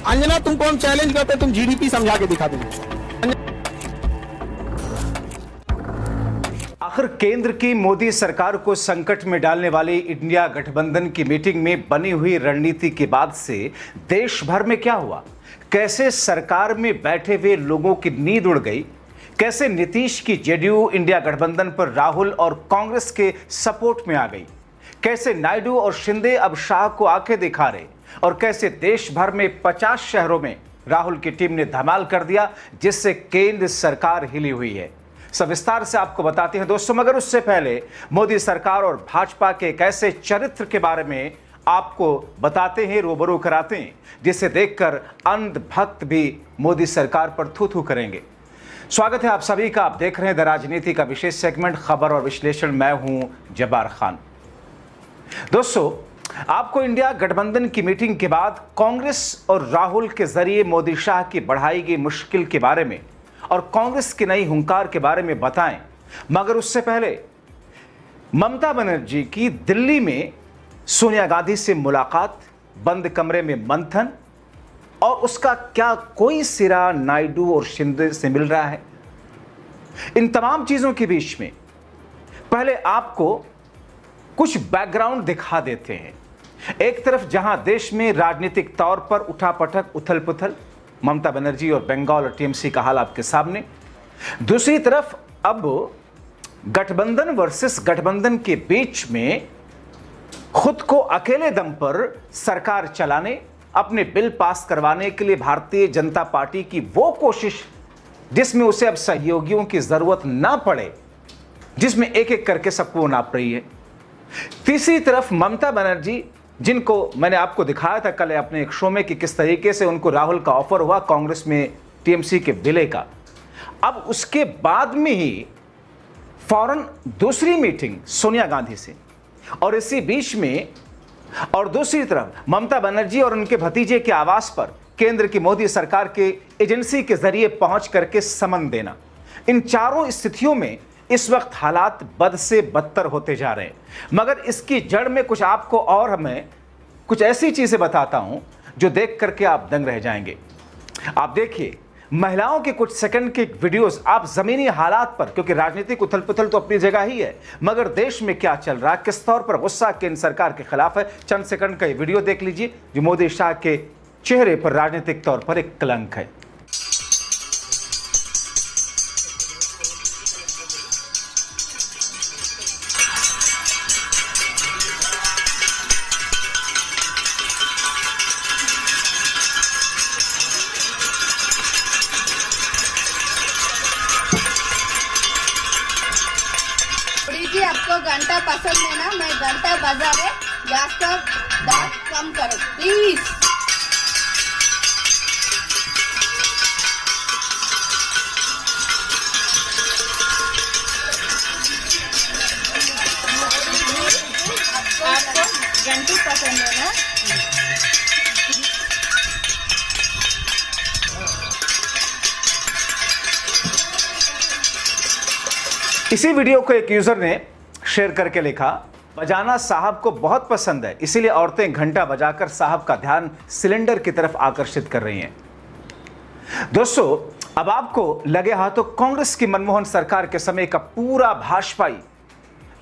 अंजना, तुमको हम चैलेंज करते, तुम जीडीपी समझा के दिखा देंगे। आखिर केंद्र की मोदी सरकार को संकट में डालने वाली इंडिया गठबंधन की मीटिंग में बनी हुई रणनीति के बाद से देश भर में क्या हुआ? कैसे सरकार में बैठे हुए लोगों की नींद उड़ गई? कैसे नीतीश की जेडीयू इंडिया गठबंधन पर राहुल और कांग्रेस के सपोर्ट में आ गई? कैसे नायडू और शिंदे अब शाह को आंखें दिखा रहे? और कैसे देश भर में 50 शहरों में राहुल की टीम ने धमाल कर दिया, जिससे केंद्र सरकार हिली हुई है? सब विस्तार से आपको बताते हैं दोस्तों, मगर उससे पहले मोदी सरकार और भाजपा के एक ऐसे चरित्र के बारे में आपको बताते हैं, रूबरू कराते हैं, जिसे देखकर अंध भक्त भी मोदी सरकार पर थू थू करेंगे। स्वागत है आप सभी का। आप देख रहे हैं द राजनीति का विशेष सेगमेंट खबर और विश्लेषण। मैं हूं जब्बार खान। दोस्तों, आपको इंडिया गठबंधन की मीटिंग के बाद कांग्रेस और राहुल के जरिए मोदी शाह की बढ़ाई गई मुश्किल के बारे में और कांग्रेस की नई हुंकार के बारे में बताएं, मगर उससे पहले ममता बनर्जी की दिल्ली में सोनिया गांधी से मुलाकात, बंद कमरे में मंथन और उसका क्या कोई सिरा नायडू और शिंदे से मिल रहा है? इन तमाम चीजों के बीच में पहले आपको कुछ बैकग्राउंड दिखा देते हैं। एक तरफ जहां देश में राजनीतिक तौर पर उठापटक, उथल पुथल, ममता बनर्जी और बंगाल और टीएमसी का हाल आपके सामने। दूसरी तरफ अब गठबंधन वर्सेस गठबंधन के बीच में खुद को अकेले दम पर सरकार चलाने, अपने बिल पास करवाने के लिए भारतीय जनता पार्टी की वो कोशिश जिसमें उसे अब सहयोगियों की जरूरत ना पड़े, जिसमें एक एक करके सबको नाप रही है। तीसरी तरफ ममता बनर्जी, जिनको मैंने आपको दिखाया था कल अपने एक शो में कि किस तरीके से उनको राहुल का ऑफर हुआ कांग्रेस में टीएमसी के विलय का। अब उसके बाद में ही फौरन दूसरी मीटिंग सोनिया गांधी से, और इसी बीच में और दूसरी तरफ ममता बनर्जी और उनके भतीजे के आवास पर केंद्र की मोदी सरकार के एजेंसी के जरिए पहुंच करके समन देना। इन चारों स्थितियों में इस वक्त हालात बद से बदतर होते जा रहे हैं। मगर इसकी जड़ में कुछ आपको और मैं कुछ ऐसी चीजें बताता हूं जो देख करके आप दंग रह जाएंगे। आप देखिए, महिलाओं के कुछ सेकंड के वीडियोस आप जमीनी हालात पर, क्योंकि राजनीतिक उथल पुथल तो अपनी जगह ही है, मगर देश में क्या चल रहा है, किस तौर पर गुस्सा केंद्र सरकार के खिलाफ है, चंद सेकंड का ये वीडियो देख लीजिए जो मोदी शाह के चेहरे पर राजनीतिक तौर पर एक कलंक है। आपको घंटा पसंद है ना, मैं घंटा बजा रहे, गैस का दाम कम करो प्लीज। आपको घंटी पसंद है ना? इसी वीडियो को एक यूजर ने शेयर करके लिखा, बजाना साहब को बहुत पसंद है, इसीलिए औरतें घंटा बजाकर साहब का ध्यान सिलेंडर की तरफ आकर्षित कर रही हैं। दोस्तों, अब आपको लगे हाथों कांग्रेस की मनमोहन सरकार के समय का पूरा भाजपाई,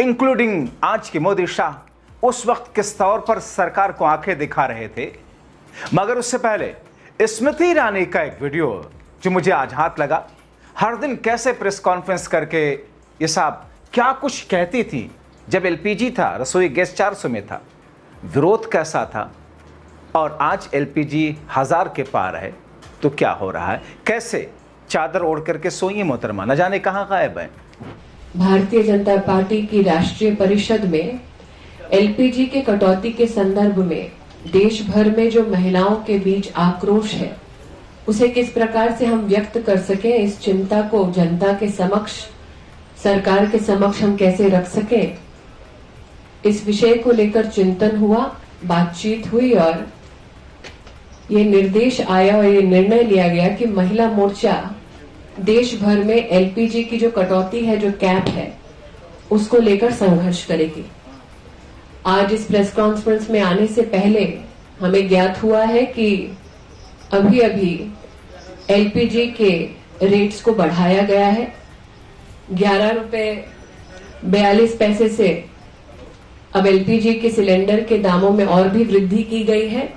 इंक्लूडिंग आज की मोदी शाह, उस वक्त किस तौर पर सरकार को आंखें दिखा रहे थे। मगर उससे पहले स्मृति ईरानी का एक वीडियो जो मुझे आज हाथ लगा, हर दिन कैसे प्रेस कॉन्फ्रेंस करके ये साहब क्या कुछ कहती थी। जब एलपीजी था, रसोई गैस 400 में था, विरोध कैसा था, और आज एलपीजी 1000 के पार है, तो क्या हो रहा है, कैसे चादर ओढ़ करके सोइए मोहतरमा, न जाने कहां गायब है। भारतीय जनता पार्टी की राष्ट्रीय परिषद में एलपीजी के कटौती के संदर्भ में देश भर में जो महिलाओं के बीच आक्रोश है, उसे किस प्रकार से हम व्यक्त कर सके, इस चिंता को जनता के समक्ष, सरकार के समक्ष हम कैसे रख सके, इस विषय को लेकर चिंतन हुआ, बातचीत हुई और ये निर्देश आया और ये निर्णय लिया गया कि महिला मोर्चा देश भर में एलपीजी की जो कटौती है, जो कैप है, उसको लेकर संघर्ष करेगी। आज इस प्रेस कॉन्फ्रेंस में आने से पहले हमें ज्ञात हुआ है कि अभी अभी एलपीजी के रेट्स को बढ़ाया गया है। 11 रुपए 42 पैसे से अब एलपीजी के सिलेंडर के दामों में और भी वृद्धि की गई है।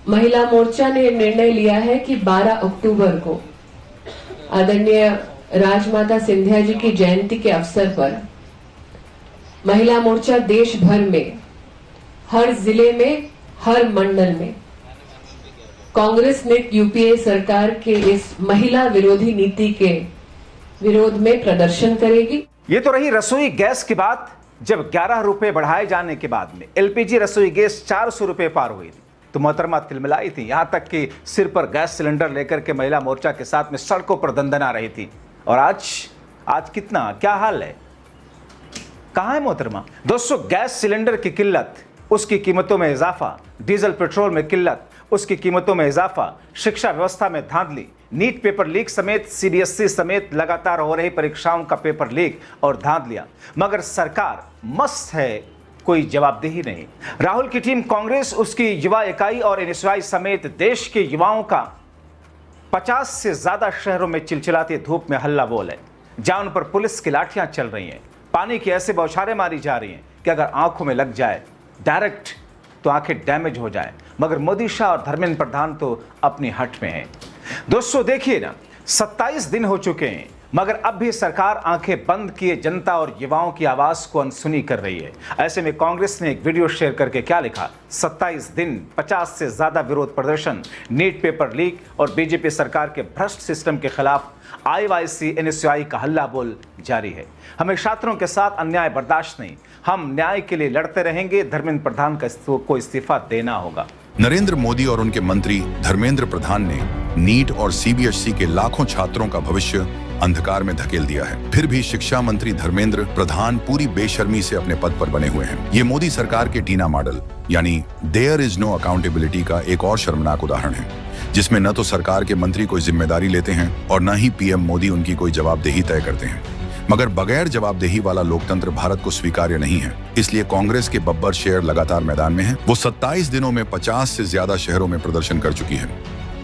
महिला मोर्चा ने निर्णय लिया है कि 12 अक्टूबर को आदरणीय राजमाता सिंधिया जी की जयंती के अवसर पर महिला मोर्चा देश भर में, हर जिले में, हर मंडल में कांग्रेस ने यूपीए सरकार के इस महिला विरोधी नीति के विरोध में प्रदर्शन करेगी। ये तो रही रसोई गैस की बात, जब 11 रुपए बढ़ाए जाने के बाद में एलपीजी रसोई गैस 400 रुपए पार हुई थी तो मोहतरमा तिलमिलाई थी। यहां तक कि सिर पर गैस सिलेंडर लेकर के महिला मोर्चा के साथ में सड़कों पर दंदना रही थी। और आज कितना क्या हाल है, कहां है मोहतरमा? दोस्तों, गैस सिलेंडर की किल्लत, उसकी कीमतों में इजाफा, डीजल पेट्रोल में किल्लत, उसकी कीमतों में इजाफा, शिक्षा व्यवस्था में धांधली, नीट पेपर लीक समेत सीबीएसई समेत लगातार हो रही परीक्षाओं का पेपर लीक और धांधलियां, मगर सरकार मस्त है, कोई जवाबदेही नहीं। राहुल की टीम कांग्रेस, उसकी युवा इकाई और एनएसयूआई समेत देश के युवाओं का 50 से ज्यादा शहरों में चिलचिलाती धूप में हल्ला बोल है, जहां उन पर पुलिस की लाठियां चल रही हैं, पानी की ऐसे बौछारें मारी जा रही हैं कि अगर आंखों में लग जाए डायरेक्ट तो आंखें डैमेज हो जाए। मगर मोदी शाह और धर्मेंद्र प्रधान तो अपनी हट में हैं। दोस्तों देखिए ना, 27 दिन हो चुके हैं मगर अब भी सरकार आंखें बंद किए जनता और युवाओं की आवाज को अनसुनी कर रही है। ऐसे में कांग्रेस ने एक वीडियो शेयर करके क्या लिखा, 27 दिन, 50 से ज्यादा विरोध प्रदर्शन, नीट पेपर लीक और बीजेपी सरकार के भ्रष्ट सिस्टम के खिलाफ आईवाईसी एनएसयूआई का हल्ला बोल जारी है। हमें छात्रों के साथ अन्याय बर्दाश्त नहीं, हम न्याय के लिए लड़ते रहेंगे। धर्मेंद्र प्रधान को इस्तीफा देना होगा। नरेंद्र मोदी और उनके मंत्री धर्मेंद्र प्रधान ने नीट और सीबीएसई के लाखों छात्रों का भविष्य अंधकार में धकेल दिया है। फिर भी शिक्षा मंत्री धर्मेंद्र प्रधान पूरी बेशर्मी से अपने पद पर बने हुए हैं। ये मोदी सरकार के टीना मॉडल यानी देयर इज नो अकाउंटेबिलिटी का एक और शर्मनाक उदाहरण है, जिसमें न तो सरकार के मंत्री कोई जिम्मेदारी लेते हैं और न ही पीएम मोदी उनकी कोई जवाबदेही तय करते हैं। मगर बगैर जवाबदेही वाला लोकतंत्र भारत को स्वीकार्य नहीं है। इसलिए कांग्रेस के बब्बर शेर लगातार मैदान में हैं। वो 27 दिनों में 50 से ज्यादा शहरों में प्रदर्शन कर चुकी है।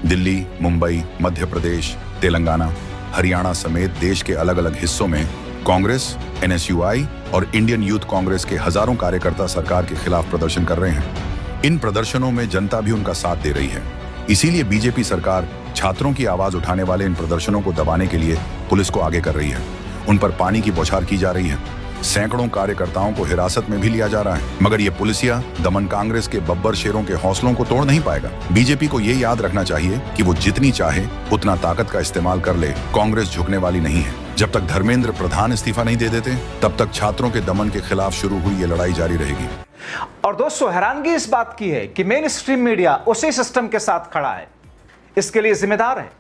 दिल्ली, मुंबई, मध्य प्रदेश, तेलंगाना, हरियाणा समेत देश के अलग अलग हिस्सों में कांग्रेस, एनएसयूआई और इंडियन यूथ कांग्रेस के हजारों कार्यकर्ता सरकार के खिलाफ प्रदर्शन कर रहे हैं। इन प्रदर्शनों में जनता भी उनका साथ दे रही है। इसीलिए बीजेपी सरकार छात्रों की आवाज उठाने वाले इन प्रदर्शनों को दबाने के लिए पुलिस को आगे कर रही है। उन पर पानी की बौछार की जा रही है। सैकड़ों कार्यकर्ताओं को हिरासत में भी लिया जा रहा है। मगर ये पुलिसिया दमन कांग्रेस के बब्बर शेरों के हौसलों को तोड़ नहीं पाएगा। बीजेपी को ये याद रखना चाहिए कि वो जितनी चाहे उतना ताकत का इस्तेमाल कर ले, कांग्रेस झुकने वाली नहीं है। जब तक धर्मेंद्र प्रधान इस्तीफा नहीं दे देते, तब तक छात्रों के दमन के खिलाफ शुरू हुई ये लड़ाई जारी रहेगी। और दोस्तों, हैरानगी इस बात की है कि मेन स्ट्रीम मीडिया उसी सिस्टम के साथ खड़ा है, इसके लिए जिम्मेदार है।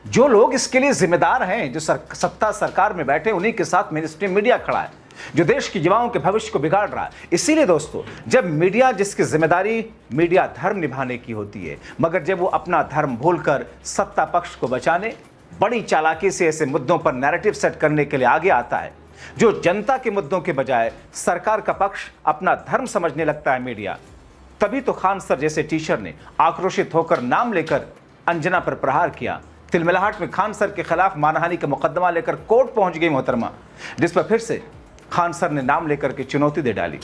जो लोग इसके लिए जिम्मेदार हैं, जो सत्ता सरकार में बैठे, उन्हीं के साथ मेन स्ट्रीम मीडिया खड़ा है, जो देश के युवाओं के भविष्य को बिगाड़ रहा है। इसीलिए दोस्तों, जब मीडिया, जिसकी जिम्मेदारी मीडिया धर्म निभाने की होती है, मगर जब वो अपना धर्म भूलकर सत्ता पक्ष को बचाने, बड़ी चालाकी से ऐसे मुद्दों पर नैरेटिव सेट करने के लिए आगे आता है, जो जनता के मुद्दों के बजाय सरकार का पक्ष अपना धर्म समझने लगता है मीडिया, तभी तो खान सर जैसे टीचर ने आक्रोशित होकर नाम लेकर अंजना पर प्रहार किया। तिलमिलाहट में खान सर के खिलाफ मानहानि का मुकदमा लेकर कोर्ट पहुंच गई मोहतरमा, जिस पर फिर से खान सर ने नाम लेकर के चुनौती दे डाली।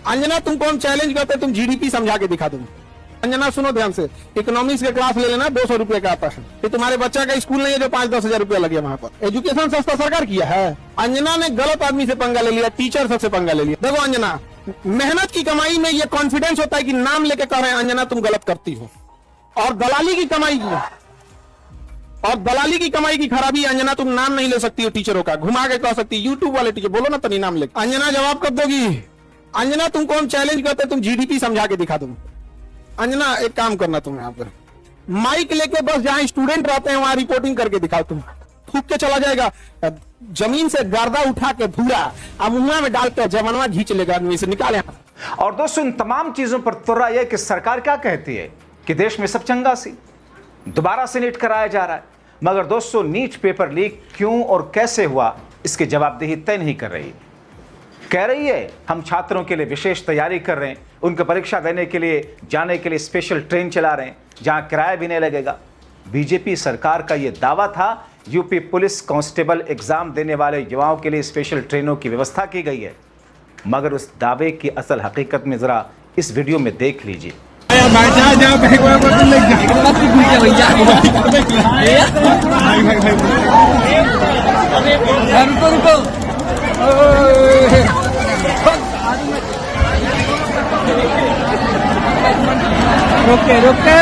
अंजना, तुमको हम चैलेंज करते, तुम जीडीपी समझा के दिखा दो। अंजना सुनो ध्यान से, इकोनॉमिक्स का क्लास ले लेना, 200 रुपए का आता है। ये तुम्हारे बच्चा का स्कूल नहीं है जो 5-10 हजार रुपया लगे वहां पर। एजुकेशन सस्ता सरकार किया है। अंजना ने गलत आदमी से पंगा ले लिया, टीचर सबसे पंगा ले लिया। देखो अंजना, मेहनत की कमाई में ये कॉन्फिडेंस होता है कि नाम लेके कह रहे हैं अंजना तुम गलत करती हो, और दलाली की कमाई की खराबी, अंजना तुम नाम नहीं ले सकती हो टीचरों का, घुमा के कह सकती। यूट्यूब वाले टीचर बोलो ना तनी नाम ले, अंजना जवाब कब दोगी? अंजना, तुमको हम चैलेंज करते, तुम जीडीपी समझा के दिखा दो। अंजना एक काम करना, तुम यहाँ पर माइक लेके बस जहां स्टूडेंट रहते हैं वहां रिपोर्टिंग करके दिखाओ। तुम थूक के चला जाएगा, जमीन से गर्दा उठा के धूरा मुंह में डालते जवानवा घींच लेगा आदमी से, निकाले। और दोस्तों, इन तमाम चीजों पर तुर्रा यह कि सरकार क्या कहती है कि देश में सब चंगा सी, दोबारा से नीट कराया जा रहा है। मगर दोस्तों नीट पेपर लीक क्यों और कैसे हुआ इसकी जवाबदेही तय नहीं कर रही। कह रही है हम छात्रों के लिए विशेष तैयारी कर रहे हैं, उनको परीक्षा देने के लिए जाने के लिए स्पेशल ट्रेन चला रहे हैं जहां किराया भी नहीं लगेगा। बीजेपी सरकार का यह दावा था यूपी पुलिस कांस्टेबल एग्जाम देने वाले युवाओं के लिए स्पेशल ट्रेनों की व्यवस्था की गई है, मगर उस दावे की असल हकीकत में जरा इस वीडियो में देख लीजिए। रोके रोके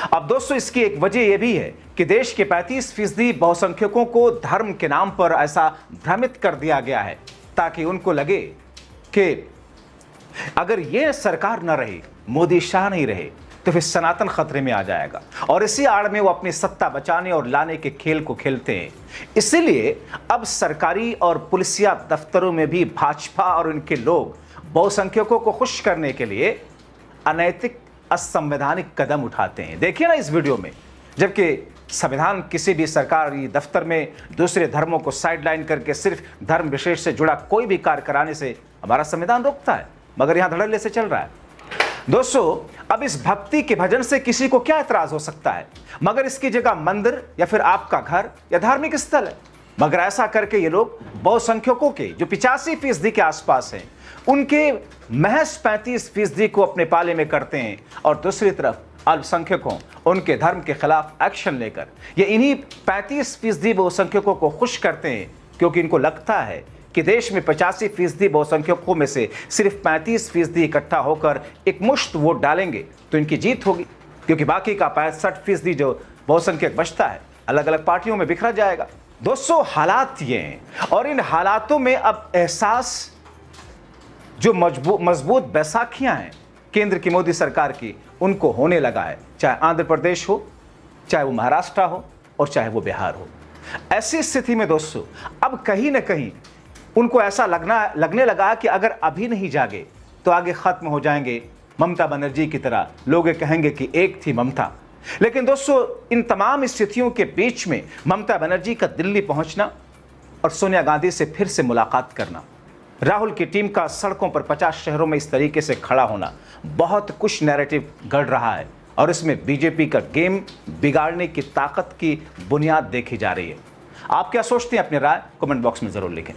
अब दोस्तों इसकी एक वजह यह भी है कि देश के 35% बहुसंख्यकों को धर्म के नाम पर ऐसा भ्रमित कर दिया गया है ताकि उनको लगे कि अगर यह सरकार न रहे, मोदी शाह नहीं रहे, तो फिर सनातन खतरे में आ जाएगा। और इसी आड़ में वो अपनी सत्ता बचाने और लाने के खेल को खेलते हैं। इसीलिए अब सरकारी और पुलिसिया दफ्तरों में भी भाजपा और उनके लोग बहुसंख्यकों को खुश करने के लिए अनैतिक असंवैधानिक कदम उठाते हैं। देखिए ना इस वीडियो में, जबकि संविधान किसी भी सरकारी दफ्तर में दूसरे धर्मों को साइडलाइन करके सिर्फ धर्म विशेष से जुड़ा कोई भी कार्य कराने से हमारा संविधान रोकता है, मगर यहां धड़ल्ले से चल रहा है। दोस्तों अब इस भक्ति के भजन से किसी को क्या इतराज हो सकता है, मगर इसकी जगह मंदिर या फिर आपका घर या धार्मिक स्थल है। मगर ऐसा करके ये लोग बहुसंख्यकों के जो 85% के आसपास हैं, उनके महज 35% को अपने पाले में करते हैं और दूसरी तरफ अल्पसंख्यकों, उनके धर्म के खिलाफ एक्शन लेकर ये इन्हीं 35% बहुसंख्यकों को खुश करते हैं, क्योंकि इनको लगता है कि देश में 85% बहुसंख्यकों में से सिर्फ 35% इकट्ठा होकर एक मुश्त वोट डालेंगे तो इनकी जीत होगी, क्योंकि बाकी का 65% जो बहुसंख्यक बचता है अलग अलग पार्टियों में बिखरा जाएगा। दोस्तों हालात ये हैं और इन हालातों में अब एहसास जो मजबूत बैसाखियां हैं केंद्र की मोदी सरकार की, उनको होने लगा है, चाहे आंध्र प्रदेश हो, चाहे वो महाराष्ट्र हो और चाहे वो बिहार हो। ऐसी स्थिति में दोस्तों अब कहीं ना कहीं उनको ऐसा लगने लगा कि अगर अभी नहीं जागे तो आगे खत्म हो जाएंगे ममता बनर्जी की तरह। लोग कहेंगे कि एक थी ममता। लेकिन दोस्तों इन तमाम स्थितियों के बीच में ममता बनर्जी का दिल्ली पहुंचना और सोनिया गांधी से फिर से मुलाकात करना, राहुल की टीम का सड़कों पर 50 शहरों में इस तरीके से खड़ा होना, बहुत कुछ नैरेटिव गढ़ रहा है और इसमें बीजेपी का गेम बिगाड़ने की ताकत की बुनियाद देखी जा रही है। आप क्या सोचते हैं? अपनी राय कमेंट बॉक्स में जरूर लिखें।